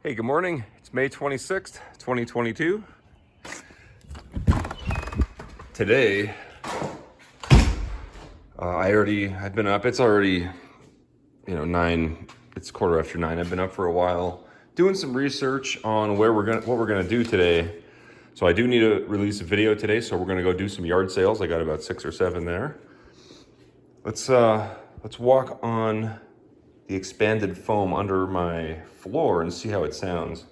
Hey, good morning. It's May 26th, 2022. Today, I've been up. It's already, 9, it's 9:15. I've been up for a while doing some research on what we're gonna do today. So I do need to release a video today, so we're gonna go do some yard sales. I got about 6 or 7 there. Let's walk on the expanded foam under my floor and see how it sounds.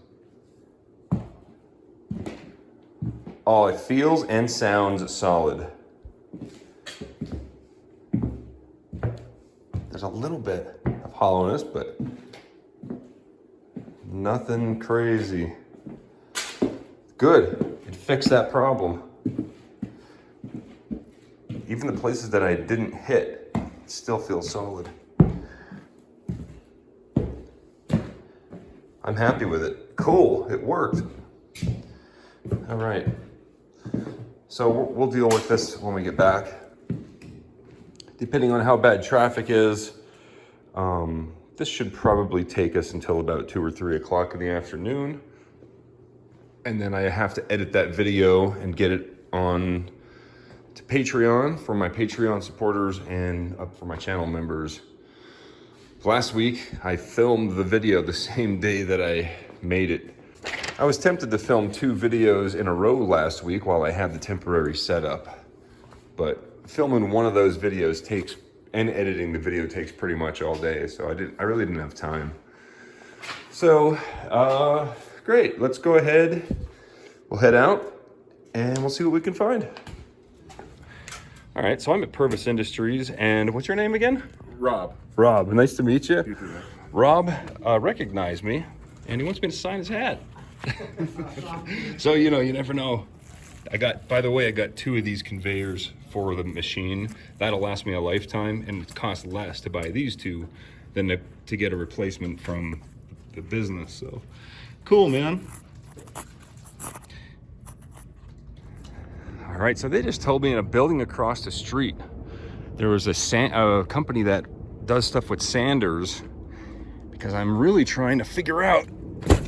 Oh, it feels and sounds solid. There's a little bit of hollowness, but nothing crazy. Good, it fixed that problem. Even the places that I didn't hit, it still feels solid. I'm happy with it. Cool, it worked. All right. So we'll deal with this when we get back. Depending on how bad traffic is, this should probably take us until about 2 or 3 o'clock in the afternoon. And then I have to edit that video and get it on to Patreon for my Patreon supporters and up for my channel members. Last week, I filmed the video the same day that I made it. I was tempted to film 2 videos in a row last week while I had the temporary setup, but filming one of those videos and editing the video takes pretty much all day, so I really didn't have time. So, great, let's go ahead. We'll head out and we'll see what we can find. All right, so I'm at Purvis Industries, and what's your name again? Rob. Rob, nice to meet you. You too, man. Rob recognized me, and he wants me to sign his hat. So, you never know. By the way, I got 2 of these conveyors for the machine. That'll last me a lifetime, and it costs less to buy these 2 than to get a replacement from the business. So, cool, man. All right, so they just told me in a building across the street, there was a company that does stuff with sanders, because I'm really trying to figure out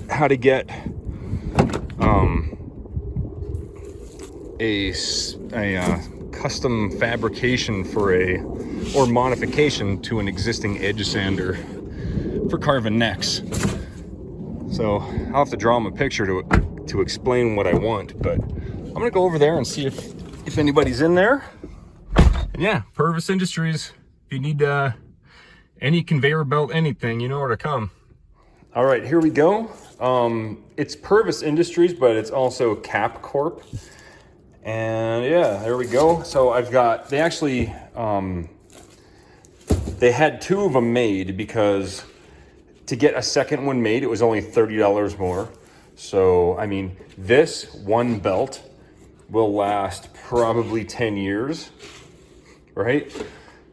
how to get a custom fabrication or modification to an existing edge sander for carving necks. So I'll have to draw them a picture to explain what I want, but I'm gonna go over there and see if anybody's in there. And yeah, Purvis Industries, if you need any conveyor belt, anything, you know where to come. All right, here we go. It's Purvis Industries, but it's also Cap Corp. And yeah, there we go. So they had 2 of them made, because to get a second one made, it was only $30 more. So, I mean, this one belt will last probably 10 years, right?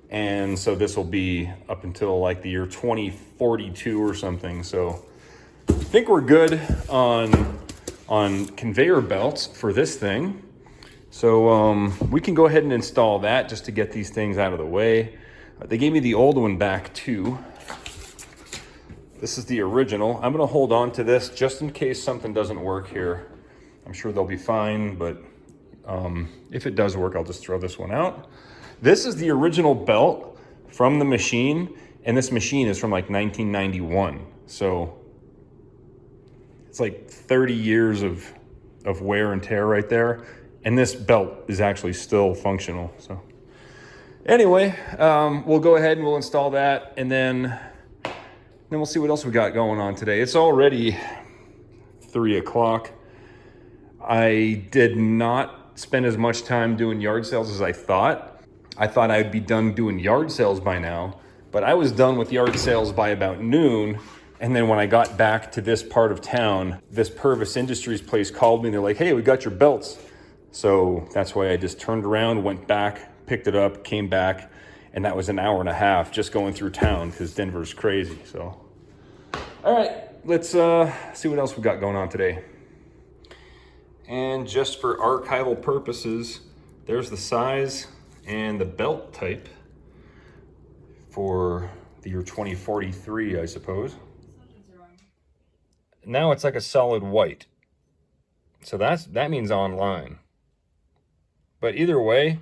And so this will be up until like the year 2042 or something. So I think we're good on conveyor belts for this thing. So we can go ahead and install that just to get these things out of the way. They gave me the old one back too. This is the original. I'm gonna hold on to this just in case something doesn't work here. I'm sure they'll be fine, but if it does work, I'll just throw this one out. This is the original belt from the machine, and this machine is from like 1991. So it's like 30 years of wear and tear right there. And this belt is actually still functional. So anyway, we'll go ahead and we'll install that, and then we'll see what else we got going on today. It's already 3 o'clock. I did not spend as much time doing yard sales as I thought. I thought I'd be done doing yard sales by now, but I was done with yard sales by about noon. And then when I got back to this part of town, this Purvis Industries place called me and they're like, hey, we got your belts. So that's why I just turned around, went back, picked it up, came back, and that was an hour and a half just going through town because Denver's crazy. So, all right, let's see what else we got going on today. And just for archival purposes, there's the size and the belt type for the year 2043, I suppose. now it's like a solid white. So that means online. But either way,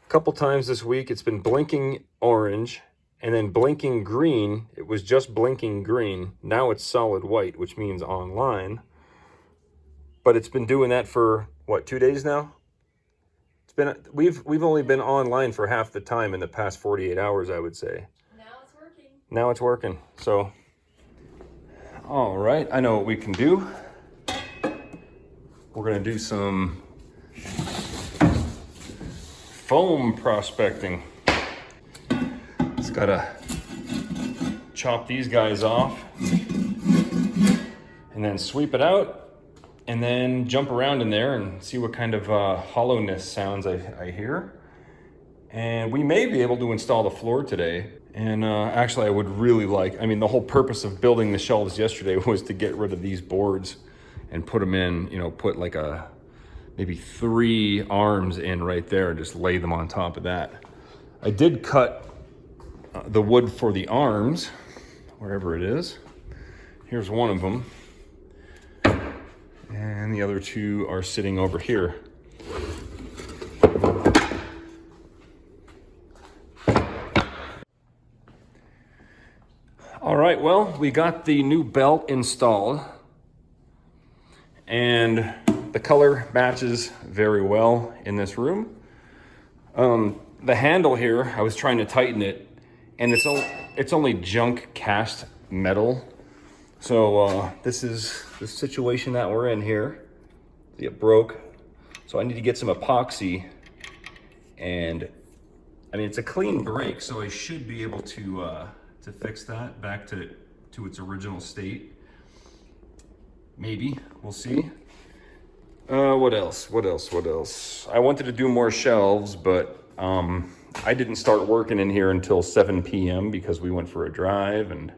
a couple times this week it's been blinking orange and then blinking green. It was just blinking green. Now it's solid white, which means online. But it's been doing that for what, 2 days now? It's been we've only been online for half the time in the past 48 hours, I would say. Now it's working. Now it's working. So all right, I know what we can do. We're gonna do some foam prospecting. Just gotta chop these guys off and then sweep it out and then jump around in there and see what kind of hollowness sounds I hear. And we may be able to install the floor today. And actually I would really like, I mean, the whole purpose of building the shelves yesterday was to get rid of these boards and put them in, you know, put like maybe 3 arms in right there and just lay them on top of that. I did cut the wood for the arms, wherever it is. Here's one of them. And the other 2 are sitting over here. All right, well, we got the new belt installed and the color matches very well in this room. The handle here, I was trying to tighten it and it's only junk cast metal. So this is the situation that we're in here. It broke, so I need to get some epoxy, and I mean it's a clean break, so I should be able to fix that back to its original state. Maybe, we'll see. What else? I wanted to do more shelves, but I didn't start working in here until 7 p.m. because we went for a drive and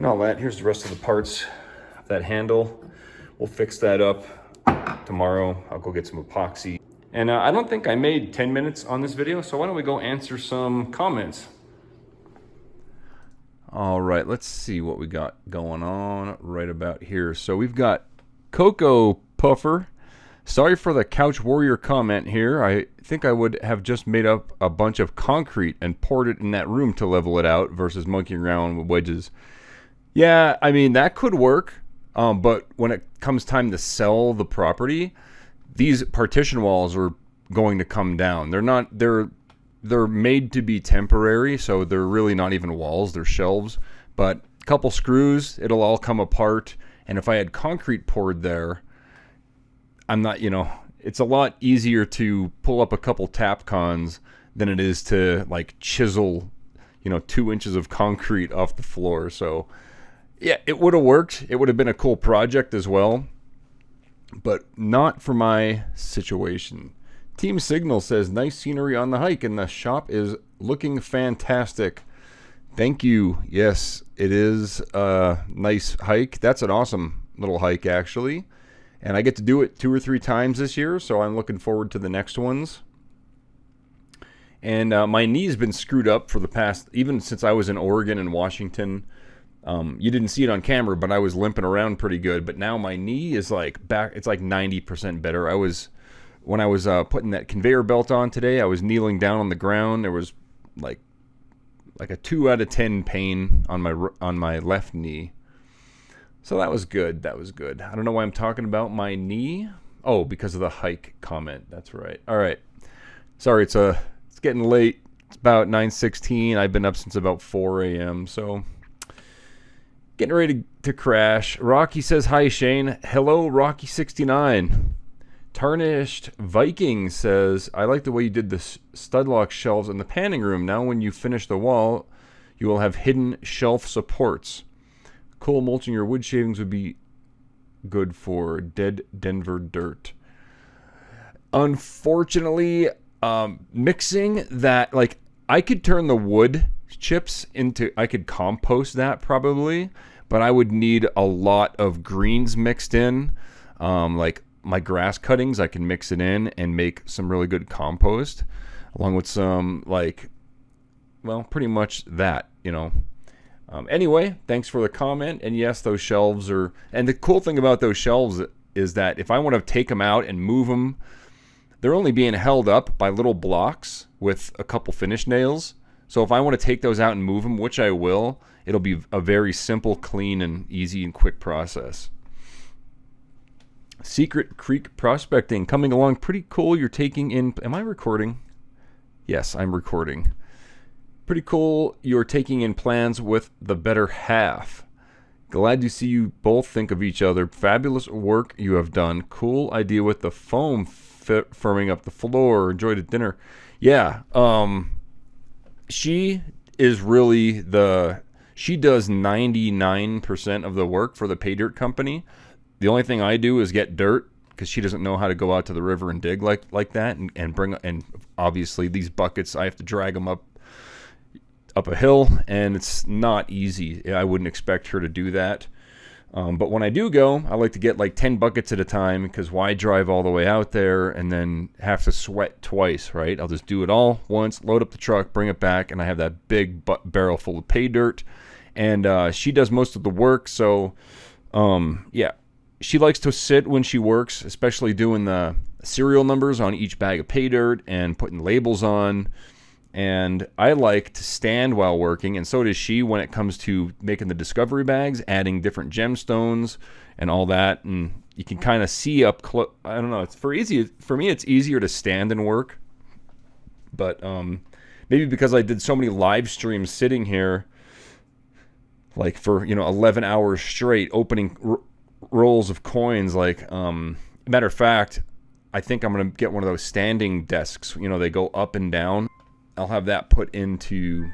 all that. Here's the rest of the parts of that handle. We'll fix that up tomorrow. I'll go get some epoxy. And I don't think I made 10 minutes on this video, so why don't we go answer some comments. All right, let's see what we got going on right about here. So we've got Cocoa Puffer. Sorry for the Couch Warrior comment here. I think I would have just made up a bunch of concrete and poured it in that room to level it out versus monkeying around with wedges. Yeah, I mean, that could work. But when it comes time to sell the property, these partition walls are going to come down. They're made to be temporary, so they're really not even walls, they're shelves. But a couple screws, it'll all come apart. And if I had concrete poured there, I'm not, you know, it's a lot easier to pull up a couple Tapcons than it is to like chisel, you know, 2 inches of concrete off the floor. So yeah, it would have worked. It would have been a cool project as well, but not for my situation. Team Signal says, nice scenery on the hike and the shop is looking fantastic. Thank you. Yes, it is a nice hike. That's an awesome little hike, actually. And I get to do it 2 or 3 times this year, so I'm looking forward to the next ones. And my knee's been screwed up for the past, even since I was in Oregon and Washington. You didn't see it on camera, but I was limping around pretty good. But now my knee is like back, it's like 90% better. When I was putting that conveyor belt on today, I was kneeling down on the ground. There was like a 2 out of 10 pain on my left knee. So that was good. That was good. I don't know why I'm talking about my knee. Oh, because of the hike comment. That's right. All right. Sorry, it's getting late. It's about 9:16. I've been up since about 4 a.m. So getting ready to crash. Rocky says, hi, Shane. Hello, Rocky69. Tarnished Viking says, I like the way you did the stud lock shelves in the panning room. Now when you finish the wall, you will have hidden shelf supports. Coal mulching your wood shavings would be good for dead Denver dirt. Unfortunately, mixing that, like, I could turn the wood chips into, I could compost that probably, but I would need a lot of greens mixed in. Like my grass cuttings, I can mix it in and make some really good compost, along with some, like, well, pretty much that, you know. Anyway, thanks for the comment. And yes, those shelves are, and the cool thing about those shelves is that if I want to take them out and move them, they're only being held up by little blocks with a couple finish nails. So if I want to take those out and move them, which I will, it'll be a very simple, clean, and easy and quick process. Secret Creek Prospecting coming along pretty cool. You're taking in, am I recording? Yes, I'm recording. Pretty cool. You're taking in plans with the better half. Glad to see you both think of each other. Fabulous work you have done. Cool idea with the foam firming up the floor. Enjoyed at dinner. Yeah. She is really she does 99% of the work for the pay dirt company. The only thing I do is get dirt because she doesn't know how to go out to the river and dig like that and bring, and obviously these buckets, I have to drag them up a hill, and it's not easy. I wouldn't expect her to do that. But when I do go, I like to get like 10 buckets at a time, because why drive all the way out there and then have to sweat twice, right? I'll just do it all once, load up the truck, bring it back, and I have that big barrel full of pay dirt. And she does most of the work, so yeah. She likes to sit when she works, especially doing the serial numbers on each bag of pay dirt and putting labels on. And I like to stand while working, and so does she when it comes to making the discovery bags, adding different gemstones and all that. And you can kind of see up close. I don't know. It's for me. It's easier to stand and work, but maybe because I did so many live streams sitting here, like for 11 hours straight, opening rolls of coins. Like matter of fact, I think I'm gonna get one of those standing desks. They go up and down. I'll have that put into...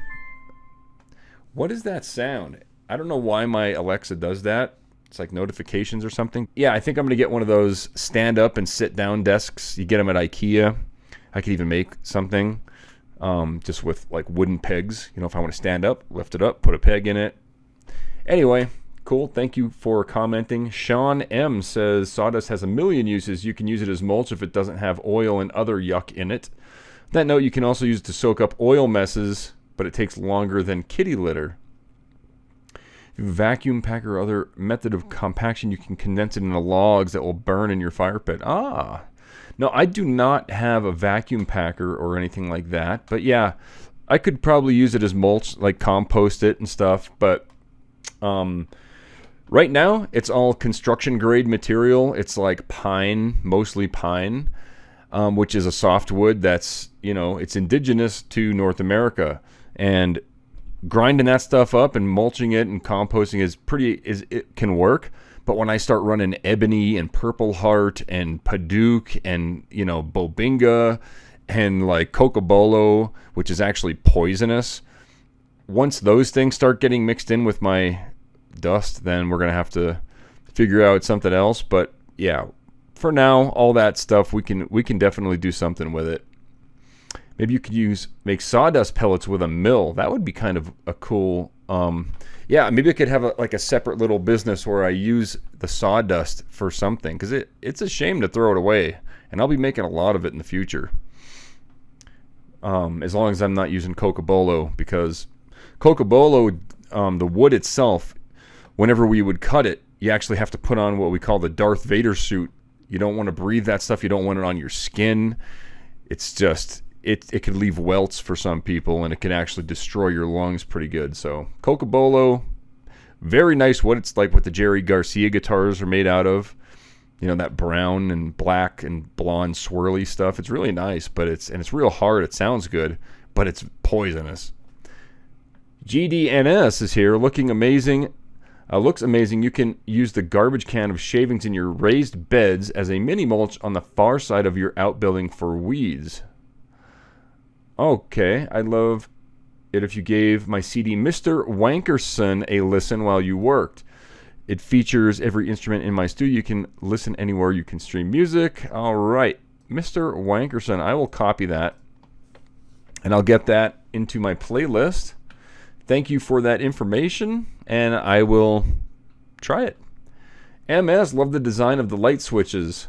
What is that sound? I don't know why my Alexa does that. It's like notifications or something. Yeah, I think I'm going to get one of those stand up and sit down desks. You get them at IKEA. I could even make something just with like wooden pegs. If I want to stand up, lift it up, put a peg in it. Anyway, cool. Thank you for commenting. Sean M says, sawdust has a million uses. You can use it as mulch if it doesn't have oil and other yuck in it. That note, you can also use it to soak up oil messes, but it takes longer than kitty litter. If you have a vacuum packer or other method of compaction, you can condense it into logs that will burn in your fire pit. Ah. No, I do not have a vacuum packer or anything like that. But yeah, I could probably use it as mulch, like compost it and stuff. But right now, it's all construction grade material. It's like pine, mostly pine. Which is a softwood that's, it's indigenous to North America. And grinding that stuff up and mulching it and composting it can work. But when I start running ebony and purple heart and Paduke and, bobinga and like cocobolo, which is actually poisonous, once those things start getting mixed in with my dust, then we're going to have to figure out something else. But yeah, for now, all that stuff, we can definitely do something with it. Maybe you could make sawdust pellets with a mill. That would be kind of a cool, yeah, maybe I could have a separate little business where I use the sawdust for something, because it's a shame to throw it away, and I'll be making a lot of it in the future. As long as I'm not using cocobolo, because cocobolo, the wood itself, whenever we would cut it, you actually have to put on what we call the Darth Vader suit. You don't want to breathe that stuff. You don't want it on your skin. It's just, it could leave welts for some people, and it can actually destroy your lungs pretty good. So cocobolo, very nice wood. It's like what the Jerry Garcia guitars are made out of. That brown and black and blonde swirly stuff. It's really nice, but it's real hard. It sounds good, but it's poisonous. GDNS is here, looking amazing. Looks amazing. You can use the garbage can of shavings in your raised beds as a mini mulch on the far side of your outbuilding for weeds. Okay, I'd love it if you gave my CD Mr. Wankerson a listen while you worked. It features every instrument in my studio. You can listen anywhere you can stream music. All right, Mr. Wankerson, I will copy that, and I'll get that into my playlist. Thank you for that information, and I will try it. MS, love the design of the light switches.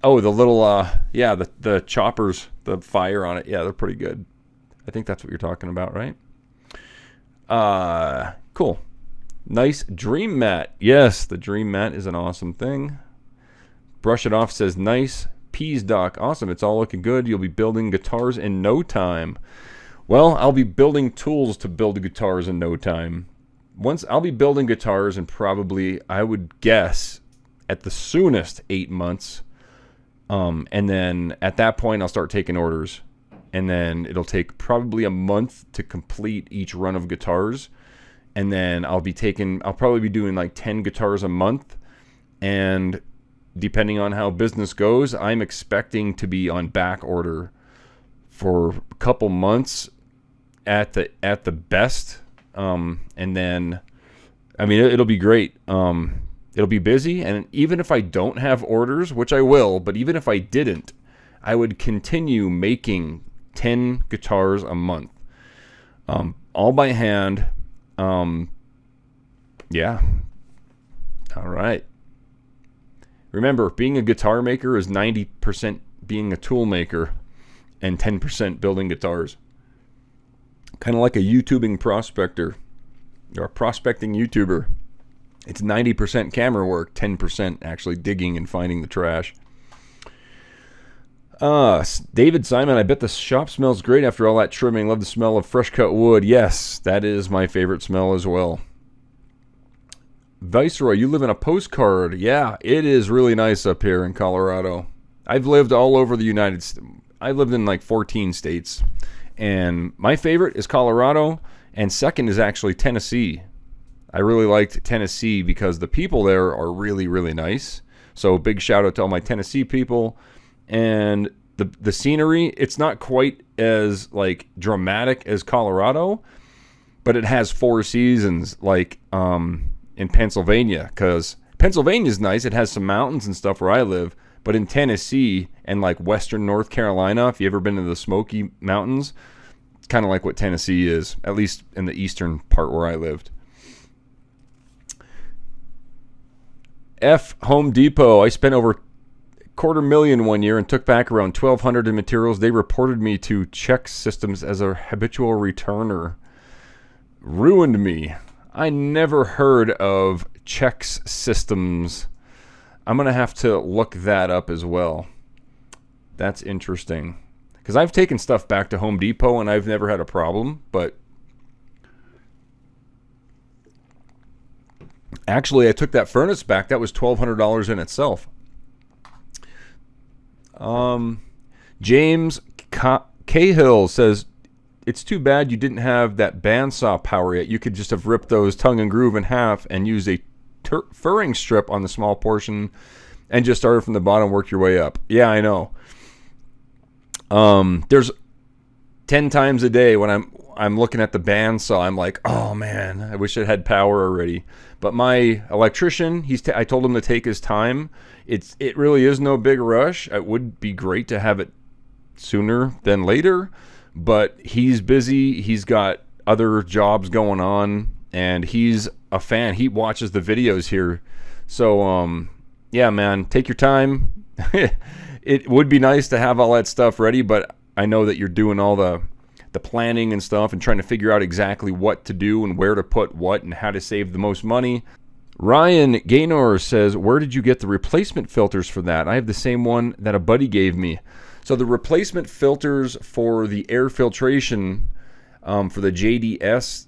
Oh, the little, yeah, the choppers, the fire on it. Yeah, they're pretty good. I think that's what you're talking about, right? Cool. Nice dream mat. Yes, the dream mat is an awesome thing. Brush It Off says, nice. Peas Doc. Awesome. It's all looking good. You'll be building guitars in no time. Well, I'll be building tools to build guitars in no time. I'll be building guitars in probably, I would guess, at the soonest 8 months. And then at that point, I'll start taking orders. And then it'll take probably a month to complete each run of guitars. And then I'll probably be doing like 10 guitars a month. And depending on how business goes, I'm expecting to be on back order for a couple months at the best. And then, I mean, it'll be great. It'll be busy. And even if I don't have orders, which I will, but even if I didn't, I would continue making 10 guitars a month, all by hand. Yeah. All right. Remember, being a guitar maker is 90% being a tool maker and 10% building guitars. Kind of like a YouTubing prospector or a prospecting YouTuber. It's 90% camera work, 10% actually digging and finding the trash. David Simon, I bet the shop smells great after all that trimming. Love the smell of fresh cut wood. Yes, that is my favorite smell as well. Viceroy, you live in a postcard. Yeah, it is really nice up here in Colorado. I've lived all over the United States. I lived in like 14 states. And my favorite is Colorado, and second is actually Tennessee. I really liked Tennessee because the people there are really, really nice. So big shout out to all my Tennessee people. And the scenery, it's not quite as like dramatic as Colorado, but it has 4 seasons like in Pennsylvania, because Pennsylvania's nice. It has some mountains and stuff where I live, but in Tennessee and like western North Carolina, if you ever been to the Smoky Mountains, it's kind of like what Tennessee is, at least in the eastern part where I lived. Home Depot, I spent over $250,000 one year and took back around $1,200 in materials. They reported me to Check Systems as a habitual returner. Ruined me. I never heard of Chex Systems. I'm going to have to look that up as well. That's interesting. Because I've taken stuff back to Home Depot and I've never had a problem, but actually I took that furnace back. That was $1,200 in itself. James Cahill says, it's too bad you didn't have that bandsaw power yet. You could just have ripped those tongue and groove in half and use a furring strip on the small portion and just started from the bottom, work your way up. Yeah, I know. There's 10 times a day when I'm looking at the bandsaw, I'm like, oh man, I wish it had power already. But my electrician, I told him to take his time. It really is no big rush. It would be great to have it sooner than later, but he's busy. He's got other jobs going on, and he's a fan. He watches the videos here. So, yeah, man, take your time. It would be nice to have all that stuff ready, but I know that you're doing all the planning and stuff and trying to figure out exactly what to do and where to put what and how to save the most money. Ryan Gaynor says, where did you get the replacement filters for that? I have the same one that a buddy gave me. So the replacement filters for the air filtration for the JDS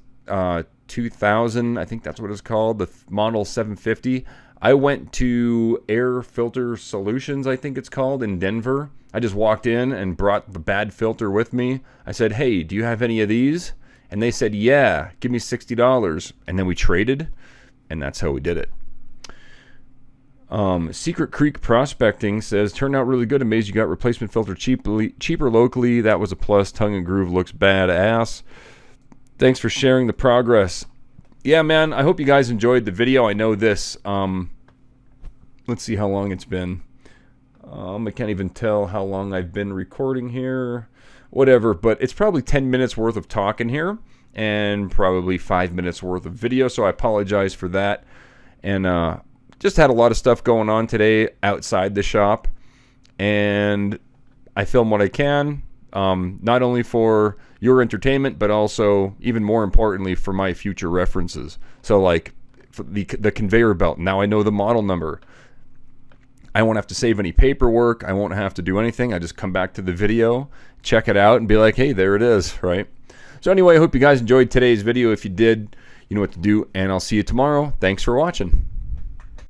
2000, I think that's what it's called, the model 750. I went to Air Filter Solutions, I think it's called, in Denver. I just walked in and brought the bad filter with me. I said, hey, do you have any of these? And they said, yeah, give me $60. And then we traded, and that's how we did it. Secret Creek Prospecting says, turned out really good. Amazed you got replacement filter cheaper locally. That was a plus. Tongue and groove looks badass. Thanks for sharing the progress. Yeah, man, I hope you guys enjoyed the video. I know this. Let's see how long it's been. I can't even tell how long I've been recording here. Whatever, but it's probably 10 minutes worth of talking here and probably 5 minutes worth of video, so I apologize for that. And just had a lot of stuff going on today outside the shop, and I film what I can. not only for your entertainment, but also, even more importantly, for my future references. So like for the conveyor belt, now I know the model number. I won't have to save any paperwork. I won't have to do anything. I just come back to the video, check it out, and be like, hey, there it is, right? So anyway, I hope you guys enjoyed today's video. If you did, you know what to do, and I'll see you tomorrow. Thanks for watching.